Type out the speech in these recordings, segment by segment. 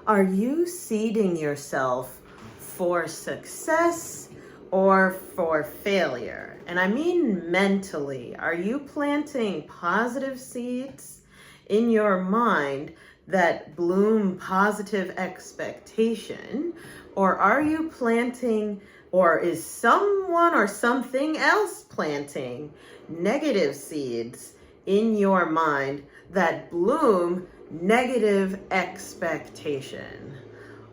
Are you seeding yourself for success or for failure? And I mean mentally. Are you planting positive seeds in your mind that bloom positive expectation? Or are you planting, or is someone or something else planting negative seeds in your mind that bloom negative expectation?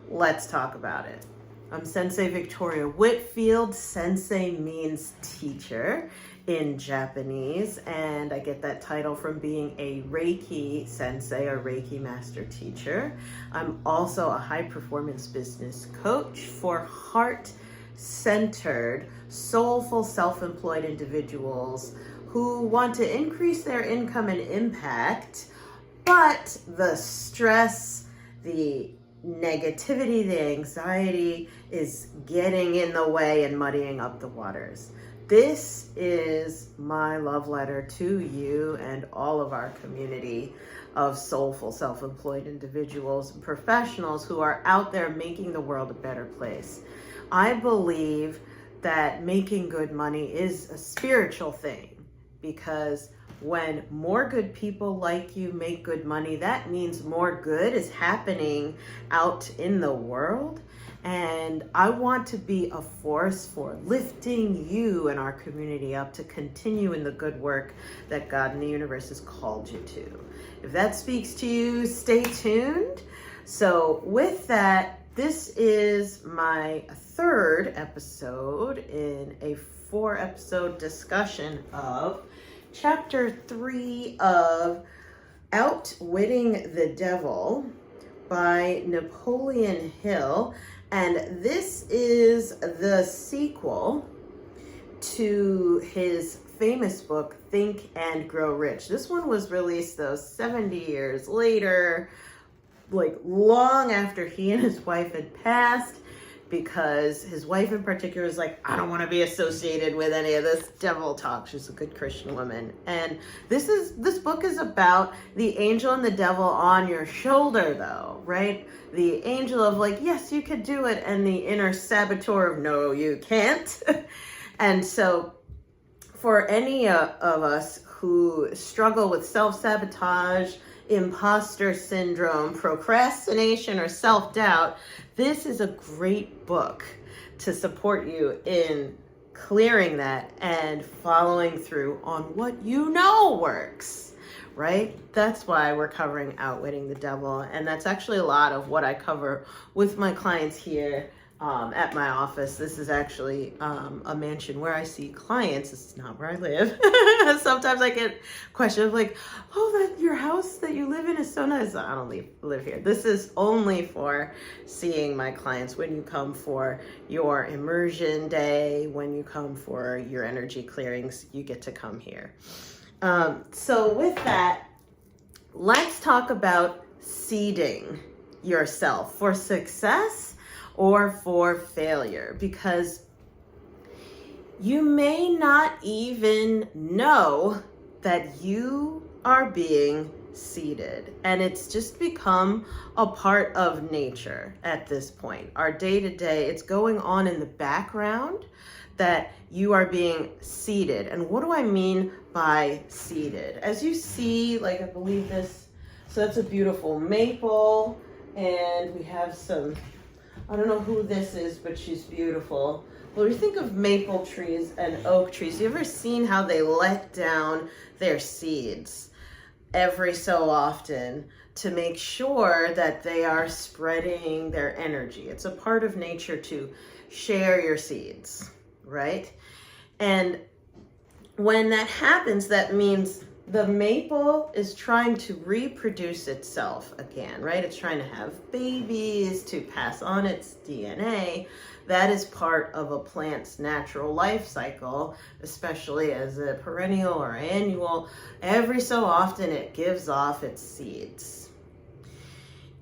Let's talk about it. I'm Sensei Victoria Whitfield. Sensei means teacher in Japanese, and I get that title from being a Reiki sensei, or Reiki master teacher. I'm also a high performance business coach for heart-centered, soulful, self-employed individuals who want to increase their income and impact, but the stress, the negativity, the anxiety is getting in the way and muddying up the waters. This is my love letter to you and all of our community of soulful, self-employed individuals and professionals who are out there making the world a better place. I believe that making good money is a spiritual thing, because when more good people like you make good money, that means more good is happening out in the world. And I want to be a force for lifting you and our community up to continue in the good work that God and the universe has called you to. If that speaks to you, stay tuned. So with that, this is my third episode in a 4-episode discussion of Chapter 3 of Outwitting the Devil by Napoleon Hill. And this is the sequel to his famous book, Think and Grow Rich. This one was released, though, 70 years later, like long after he and his wife had passed, because his wife in particular is like, I don't want to be associated with any of this devil talk. She's a good Christian woman. And this book is about the angel and the devil on your shoulder, though, right? The angel of like, yes, you could do it, and the inner saboteur of, no, you can't. And so for any of us who struggle with self-sabotage, imposter syndrome, procrastination, or self-doubt, this is a great book to support you in clearing that and following through on what you know works, right? That's why we're covering Outwitting the Devil. And that's actually a lot of what I cover with my clients here at my office. This is actually a mansion where I see clients. This is not where I live. Sometimes I get questions like, oh, that your house that you live in is so nice. I don't live here. This is only for seeing my clients when you come for your immersion day, when you come for your energy clearings, you get to come here. So with that, let's talk about seeding yourself for success or for failure, because you may not even know that you are being seeded, and it's just become a part of nature at this point. Our day-to-day, it's going on in the background that you are being seeded. And what do I mean by seeded? As you see, like I believe this, so that's a beautiful maple, and we have some, I don't know who this is, but she's beautiful. Well, we think of maple trees and oak trees. You ever seen how they let down their seeds every so often to make sure that they are spreading their energy? It's a part of nature to share your seeds, right? And when that happens, that means the maple is trying to reproduce itself again, right? It's trying to have babies to pass on its DNA. That is part of a plant's natural life cycle, especially as a perennial or annual. Every so often it gives off its seeds.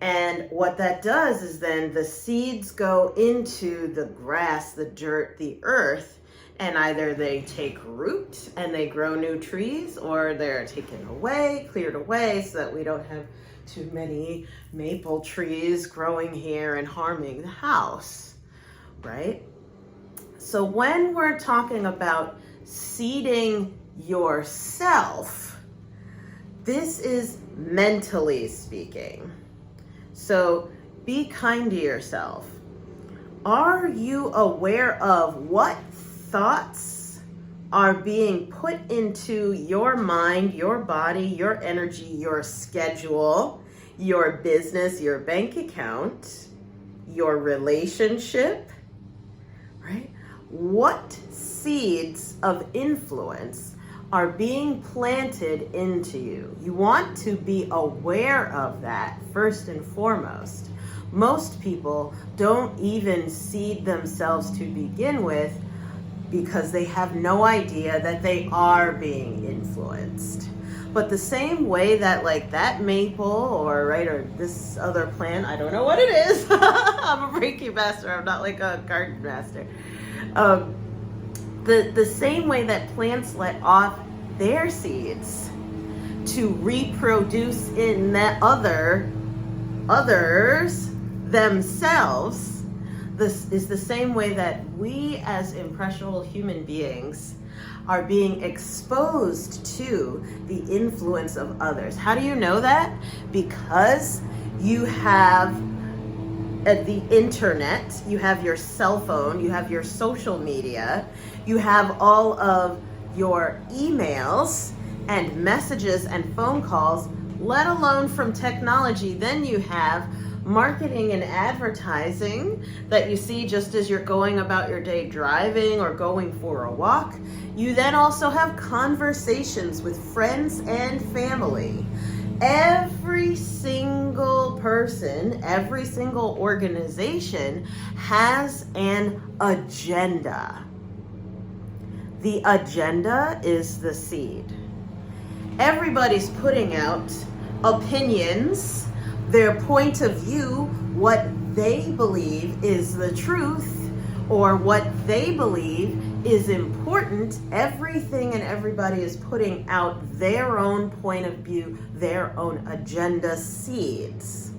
And what that does is then the seeds go into the grass, the dirt, the earth, and either they take root and they grow new trees, or they're taken away, cleared away, so that we don't have too many maple trees growing here and harming the house, right? So when we're talking about seeding yourself, this is mentally speaking. So be kind to yourself. Are you aware of what thoughts are being put into your mind, your body, your energy, your schedule, your business, your bank account, your relationship, right? What seeds of influence are being planted into you? You want to be aware of that first and foremost. Most people don't even seed themselves to begin with because they have no idea that they are being influenced. But the same way that like that maple or this other plant, I don't know what it is. I'm a Reiki master, I'm not like a garden master. The same way that plants let off their seeds to reproduce in that others themselves, this is the same way that we as impressionable human beings are being exposed to the influence of others. How do you know that? Because you have the internet, you have your cell phone, you have your social media, you have all of your emails and messages and phone calls, let alone from technology. Then you have marketing and advertising that you see just as you're going about your day driving or going for a walk. You then also have conversations with friends and family. Every single person, every single organization has an agenda. The agenda is the seed. Everybody's putting out opinions, their point of view, what they believe is the truth, or what they believe is important. Everything and everybody is putting out their own point of view, their own agenda seeds.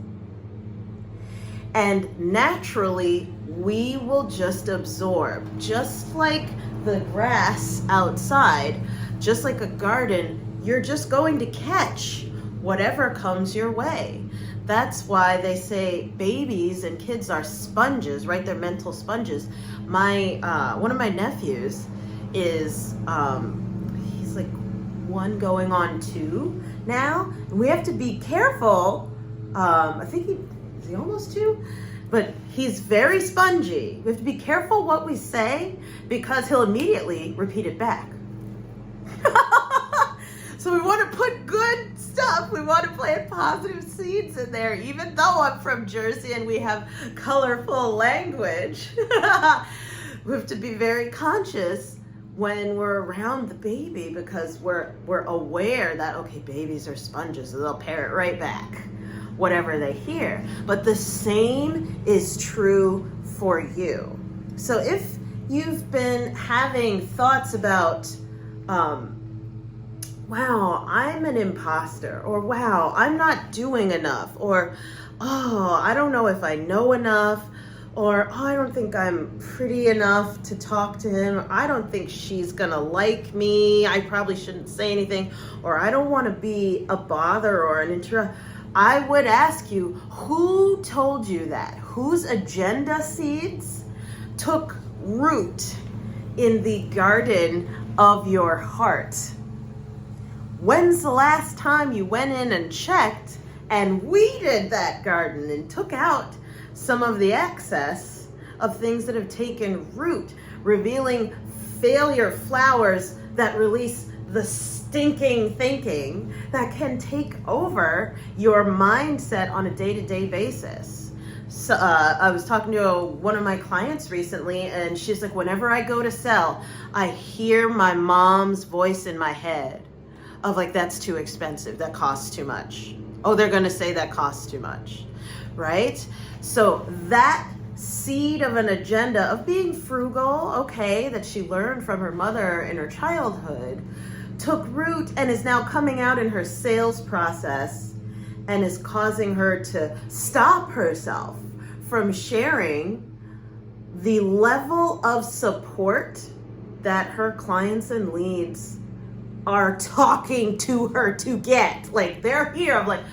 And naturally, we will just absorb, just like the grass outside, just like a garden, you're just going to catch whatever comes your way. That's why they say babies and kids are sponges, right? They're mental sponges. One of my nephews is, he's like 1 going on 2 now. And we have to be careful. I think is he almost 2? But he's very spongy. We have to be careful what we say because he'll immediately repeat it back. So we want to put good stuff. We want to plant positive seeds in there, even though I'm from Jersey and we have colorful language. We have to be very conscious when we're around the baby because we're aware that, okay, babies are sponges, so they'll parrot right back whatever they hear. But the same is true for you. So if you've been having thoughts about, wow, I'm an imposter, or wow, I'm not doing enough, or oh, I don't know if I know enough, or oh, I don't think I'm pretty enough to talk to him, I don't think she's gonna like me, I probably shouldn't say anything, or I don't want to be a bother or an interrupt. I would ask you, who told you that? Whose agenda seeds took root in the garden of your heart? When's the last time you went in and checked and weeded that garden and took out some of the excess of things that have taken root, revealing failure flowers that release the stinking thinking that can take over your mindset on a day-to-day basis? So I was talking to one of my clients recently, and she's like, whenever I go to sell, I hear my mom's voice in my head of like, that's too expensive, that costs too much. Oh, they're gonna say that costs too much, right? So that seed of an agenda of being frugal, okay, that she learned from her mother in her childhood, took root and is now coming out in her sales process and is causing her to stop herself from sharing the level of support that her clients and leads are talking to her to get. Like, they're here. I'm like,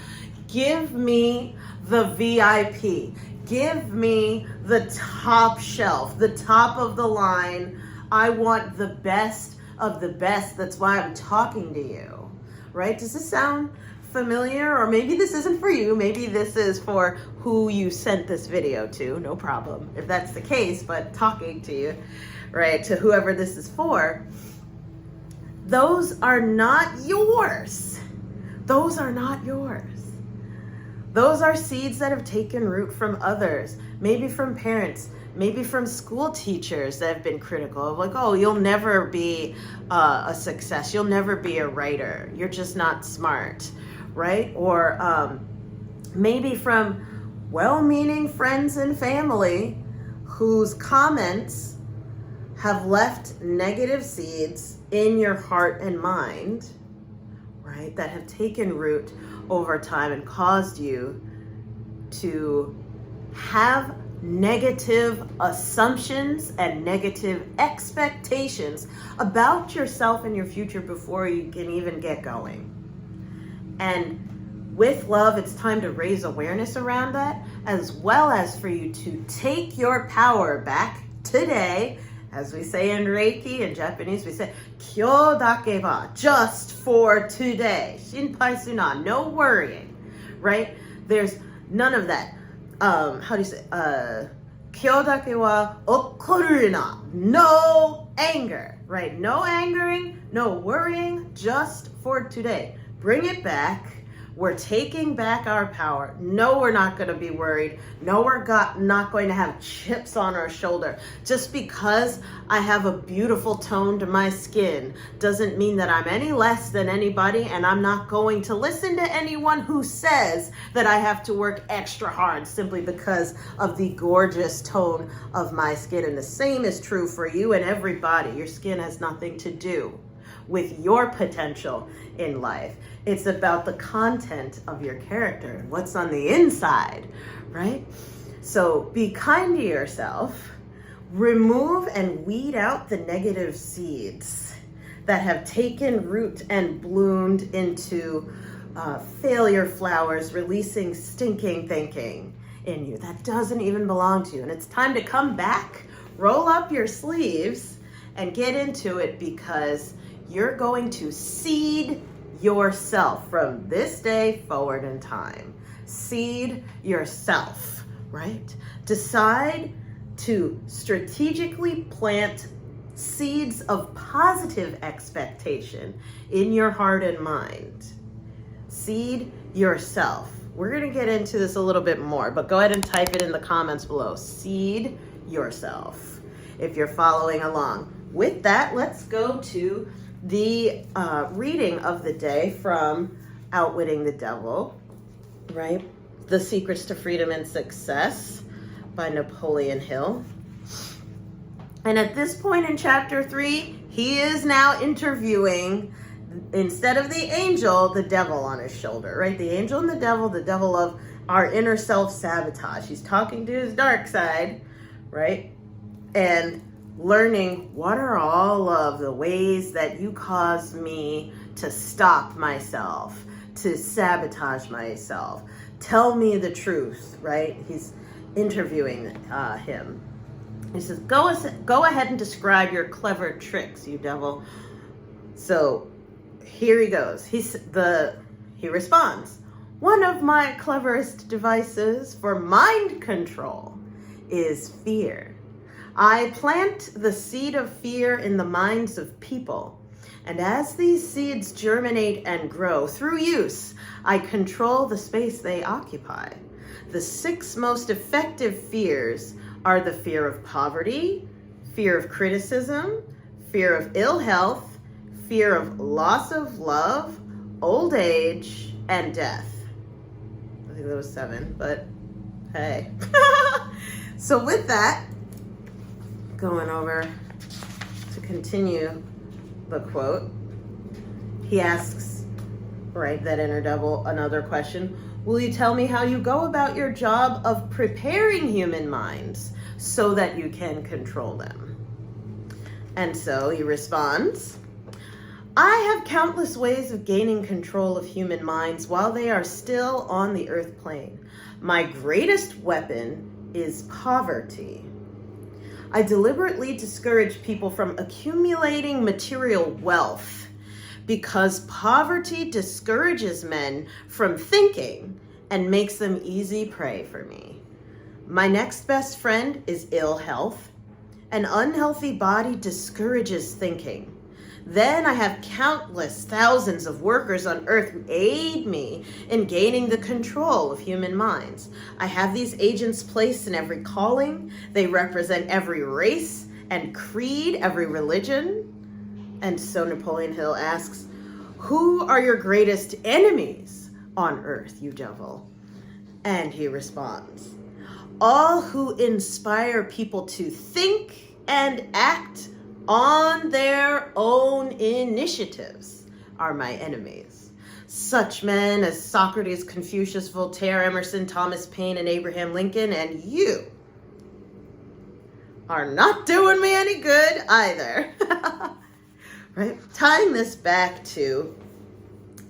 give me the VIP. Give me the top shelf, the top of the line. I want the best of the best. That's why I'm talking to you, right? Does this sound familiar? Or maybe this isn't for you. Maybe this is for who you sent this video to. No problem if that's the case, but talking to you, right, to whoever this is for, those are not yours. Those are not yours. Those are seeds that have taken root from others, maybe from parents, maybe from school teachers that have been critical of, like, oh, you'll never be a success. You'll never be a writer. You're just not smart, right? Or maybe from well-meaning friends and family whose comments have left negative seeds in your heart and mind, right, that have taken root over time and caused you to have negative assumptions and negative expectations about yourself and your future before you can even get going. And with love, it's time to raise awareness around that, as well as for you to take your power back today. As we say in Reiki, in Japanese, we say, Kyo dake wa, just for today. Shinpai suna, no worrying, right? There's none of that. How do you say? Kyo dake wa okoru na, no anger, right? No angering, no worrying, just for today. Bring it back. We're taking back our power. No, we're not going to be worried. No, we're not going to have chips on our shoulder. Just because I have a beautiful tone to my skin doesn't mean that I'm any less than anybody, and I'm not going to listen to anyone who says that I have to work extra hard simply because of the gorgeous tone of my skin. And the same is true for you and everybody. Your skin has nothing to do with your potential in life. It's about the content of your character and what's on the inside, right? So be kind to yourself. Remove and weed out the negative seeds that have taken root and bloomed into failure flowers, releasing stinking thinking in you that doesn't even belong to you. And it's time to come back, roll up your sleeves, and get into it, because you're going to seed yourself from this day forward in time. Seed yourself, right? Decide to strategically plant seeds of positive expectation in your heart and mind. Seed yourself. We're going to get into this a little bit more, but go ahead and type it in the comments below. Seed yourself, if you're following along. With that, let's go to the reading of the day from Outwitting the Devil, right? The Secrets to Freedom and Success by Napoleon Hill. And at this point in chapter 3, he is now interviewing, instead of the angel, the devil on his shoulder, right? The angel and the devil of our inner self-sabotage. He's talking to his dark side, right? And learning, what are all of the ways that you caused me to stop myself, to sabotage myself? Tell me the truth, right? He's interviewing him. He says, go ahead and describe your clever tricks, you devil. So here he goes. He responds, one of my cleverest devices for mind control is fear. I plant the seed of fear in the minds of people, and as these seeds germinate and grow through use, I control the space they occupy. The 6 most effective fears are the fear of poverty, fear of criticism, fear of ill health, fear of loss of love, old age, and death. I think that was 7, but hey. So with that, going over to continue the quote, he asks, right, that inner devil, another question. Will you tell me how you go about your job of preparing human minds so that you can control them? And so he responds, I have countless ways of gaining control of human minds while they are still on the earth plane. My greatest weapon is poverty. I deliberately discourage people from accumulating material wealth because poverty discourages men from thinking and makes them easy prey for me. My next best friend is ill health. An unhealthy body discourages thinking. Then I have countless thousands of workers on earth who aid me in gaining the control of human minds. I have these agents placed in every calling. They represent every race and creed, every religion. And so Napoleon Hill asks, who are your greatest enemies on earth, you devil? And he responds, all who inspire people to think and act on their own initiatives are my enemies. Such men as Socrates, Confucius, Voltaire, Emerson, Thomas Paine, and Abraham Lincoln, and you are not doing me any good either. Right? Tying this back to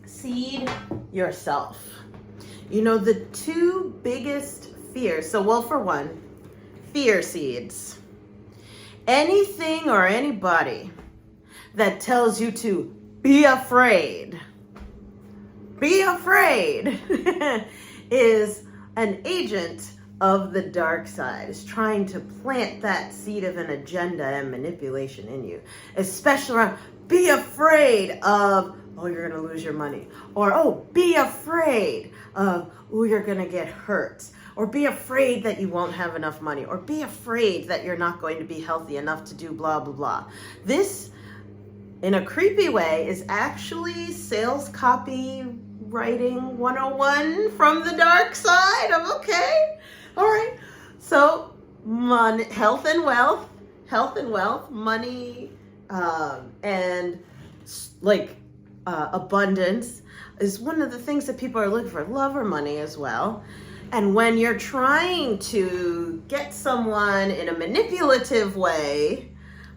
seed yourself. You know, the two biggest fears. So, well, for one, fear seeds. Anything or anybody that tells you to be afraid is an agent of the dark side, is trying to plant that seed of an agenda and manipulation in you, especially around be afraid of, oh, you're going to lose your money, or, oh, be afraid of, oh, you're going to get hurt, or be afraid that you won't have enough money, or be afraid that you're not going to be healthy enough to do blah, blah, blah. This, in a creepy way, is actually sales copywriting 101 from the dark side of, okay, all right. So money, health and wealth, money, and like abundance is one of the things that people are looking for. Love or money as well. And when you're trying to get someone in a manipulative way,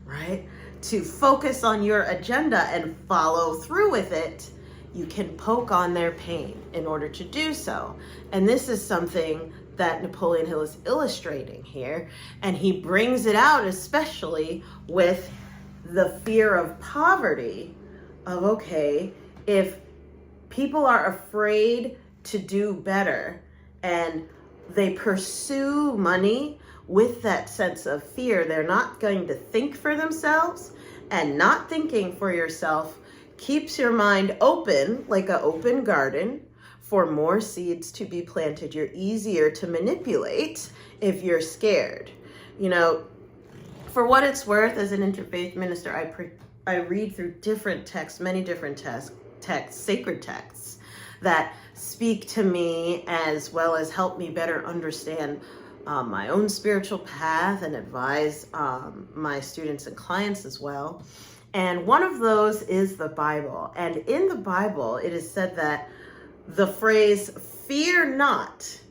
right, to focus on your agenda and follow through with it, you can poke on their pain in order to do so. And this is something that Napoleon Hill is illustrating here. And he brings it out especially with the fear of poverty of, okay, if people are afraid to do better, and they pursue money with that sense of fear, they're not going to think for themselves, and not thinking for yourself keeps your mind open, like an open garden, for more seeds to be planted. You're easier to manipulate if you're scared. You know, for what it's worth, as an interfaith minister, I read through different texts, many different texts, sacred texts, that speak to me as well as help me better understand my own spiritual path and advise my students and clients as well. And one of those is the Bible. And in the Bible, it is said that the phrase fear not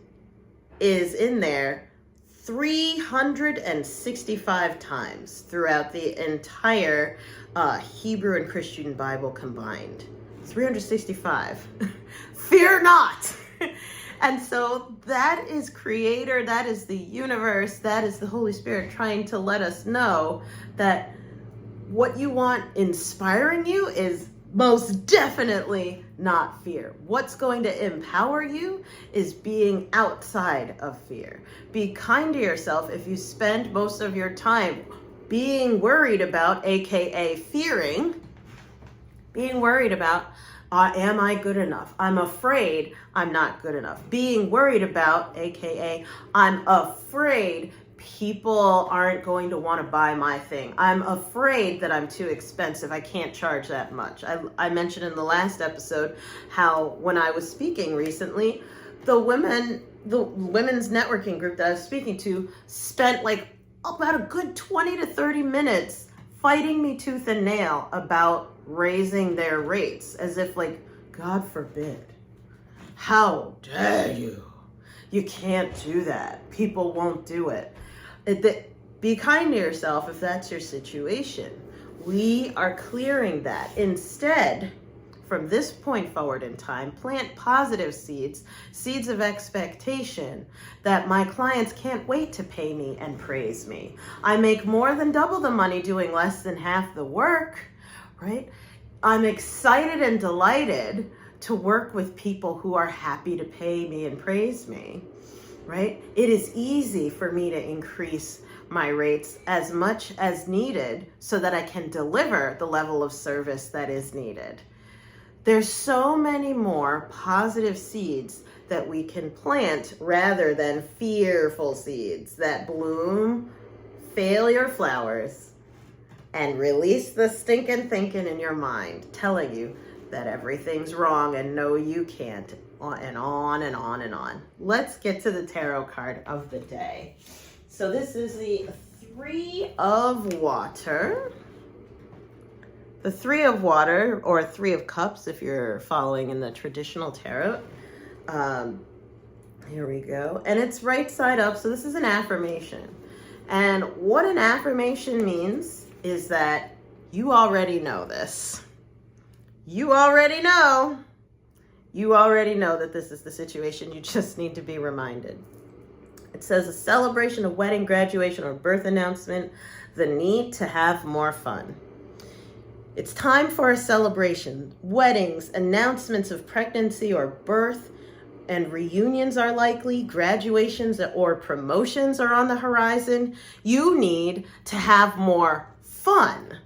is in there 365 times throughout the entire Hebrew and Christian Bible combined. 365. Fear not. And so that is Creator, that is the universe, that is the Holy Spirit trying to let us know that what you want inspiring you is most definitely not fear. What's going to empower you is being outside of fear. Be kind to yourself. If you spend most of your time being worried about, aka fearing, being worried about, am I good enough? I'm afraid I'm not good enough. Being worried about, aka I'm afraid people aren't going to want to buy my thing. I'm afraid that I'm too expensive. I can't charge that much. I mentioned in the last episode how when I was speaking recently, the women's networking group that I was speaking to spent like about a good 20 to 30 minutes fighting me tooth and nail about raising their rates, as if like, God forbid. How dare you? You can't do that. People won't do it. Be kind to yourself if that's your situation. We are clearing that. Instead, from this point forward in time, plant positive seeds, seeds of expectation that my clients can't wait to pay me and praise me. I make more than double the money doing less than half the work, right? I'm excited and delighted to work with people who are happy to pay me and praise me, right? It is easy for me to increase my rates as much as needed so that I can deliver the level of service that is needed. There's so many more positive seeds that we can plant rather than fearful seeds that bloom failure flowers and release the stinking thinking in your mind telling you that everything's wrong and no, you can't, and on and on and on. Let's get to the tarot card of the day. So this is the Three of Water. The Three of Water, or Three of Cups if you're following in the traditional tarot. Here we go. And it's right side up, so this is an affirmation. And what an affirmation means is that you already know this. You already know. You already know that this is the situation. You just need to be reminded. It says a celebration, a wedding, graduation, or birth announcement, the need to have more fun. It's time for a celebration. Weddings, announcements of pregnancy or birth, and reunions are likely. Graduations or promotions are on the horizon. You need to have more fun.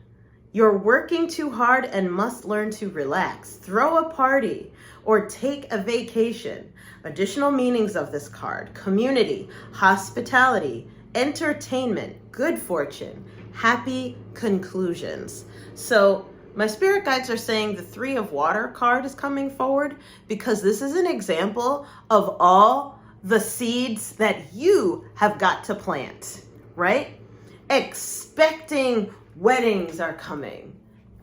You're working too hard and must learn to relax. Throw a party or take a vacation. Additional meanings of this card: community, hospitality, entertainment, good fortune, happy conclusions. So my spirit guides are saying the Three of Water card is coming forward because this is an example of all the seeds that you have got to plant, right? Expecting weddings are coming.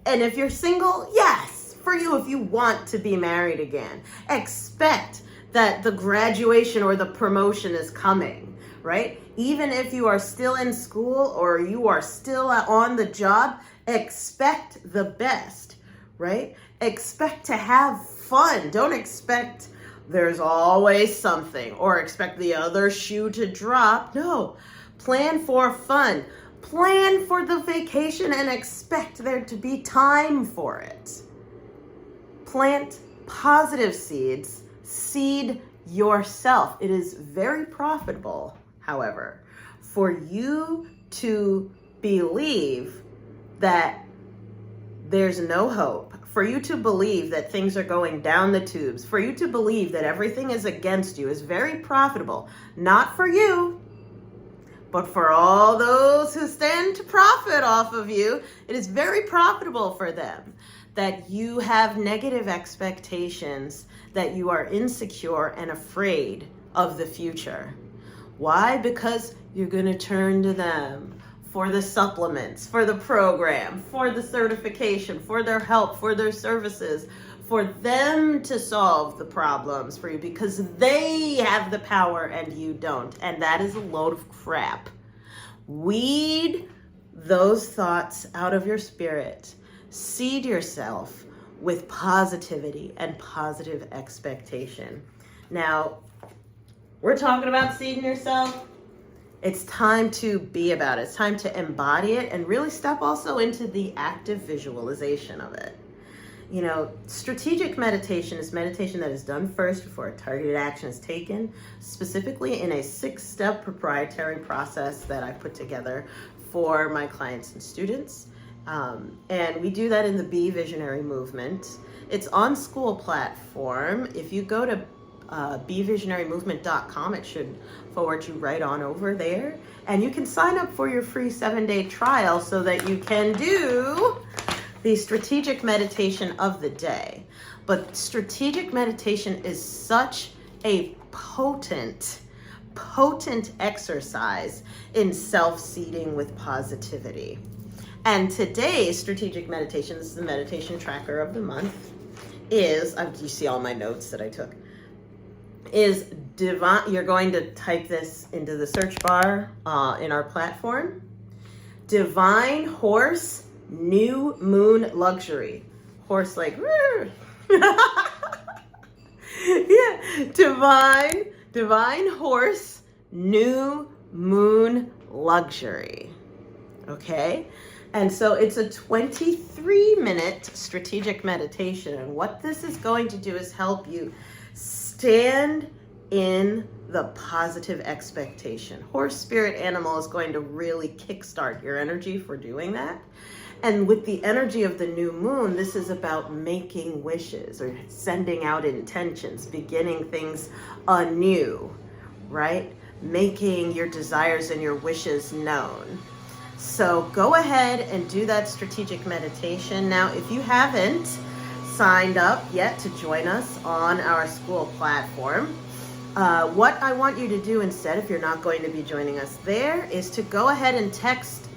And if you're single, yes, for you, if you want to be married again, expect that the graduation or the promotion is coming, right? Even if you are still in school or you are still on the job, expect the best, right? Expect to have fun. Don't expect there's always something or expect the other shoe to drop. No, plan for fun. Plan for the vacation and expect there to be time for it. Plant positive seeds. Seed yourself. It is very profitable, however, for you to believe that there's no hope, for you to believe that things are going down the tubes, for you to believe that everything is against you is very profitable. Not for you, but for all those who stand to profit off of you. It is very profitable for them that you have negative expectations, that you are insecure and afraid of the future. Why? Because you're going to turn to them for the supplements, for the program, for the certification, for their help, for their services, for them to solve the problems for you because they have the power and you don't. And that is a load of crap. Weed those thoughts out of your spirit. Seed yourself with positivity and positive expectation. Now, we're talking about seeding yourself. It's time to be about it. It's time to embody it and really step also into the active visualization of it. You know, strategic meditation is meditation that is done first before a targeted action is taken, specifically in a 6-step proprietary process that I put together for my clients and students. And we do that in the Be Visionary movement. It's on school platform. If you go to bevisionarymovement.com, it should forward you right on over there. And you can sign up for your free 7-day trial so that you can do the strategic meditation of the day. But strategic meditation is such a potent exercise in self-seeding with positivity. And today's strategic meditation, this is the meditation tracker of the month, is, you see all my notes that I took, is divine. You're going to type this into the search bar in our platform. Divine horse, new moon luxury. Horse like, yeah, divine horse, new moon luxury. Okay? And so it's a 23-minute strategic meditation. And what this is going to do is help you stand in the positive expectation. Horse spirit animal is going to really kickstart your energy for doing that. And with the energy of the new moon, this is about making wishes or sending out intentions, beginning things anew, right? Making your desires and your wishes known. So go ahead and do that strategic meditation. Now, if you haven't signed up yet to join us on our school platform, what I want you to do instead, if you're not going to be joining us there, is to go ahead and text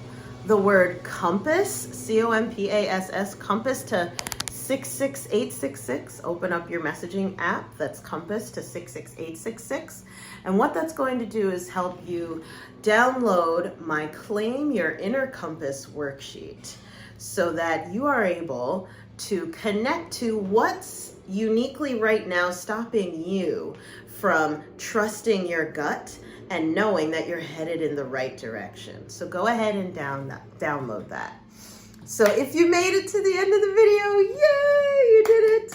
the word compass, C-O-M-P-A-S-S, compass to 66866. Open up your messaging app, that's compass, to 66866. And what that's going to do is help you download my Claim Your Inner Compass worksheet so that you are able to connect to what's uniquely right now stopping you from trusting your gut and knowing that you're headed in the right direction. So go ahead and download that. So if you made it to the end of the video, yay, you did it.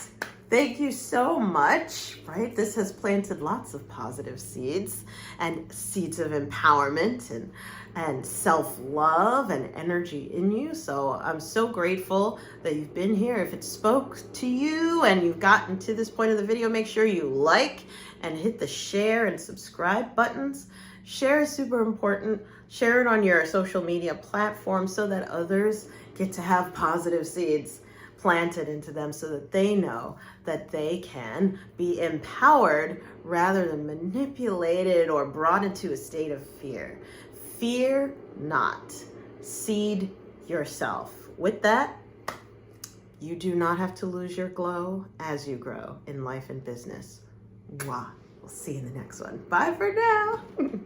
Thank you so much, right? This has planted lots of positive seeds and seeds of empowerment and self-love and energy in you. So I'm so grateful that you've been here. If it spoke to you and you've gotten to this point of the video, make sure you like and hit the share and subscribe buttons. Share is super important. Share it on your social media platform so that others get to have positive seeds planted into them so that they know that they can be empowered rather than manipulated or brought into a state of fear. Fear not. Seed yourself. With that, you do not have to lose your glow as you grow in life and business. Mwah. We'll see you in the next one. Bye for now.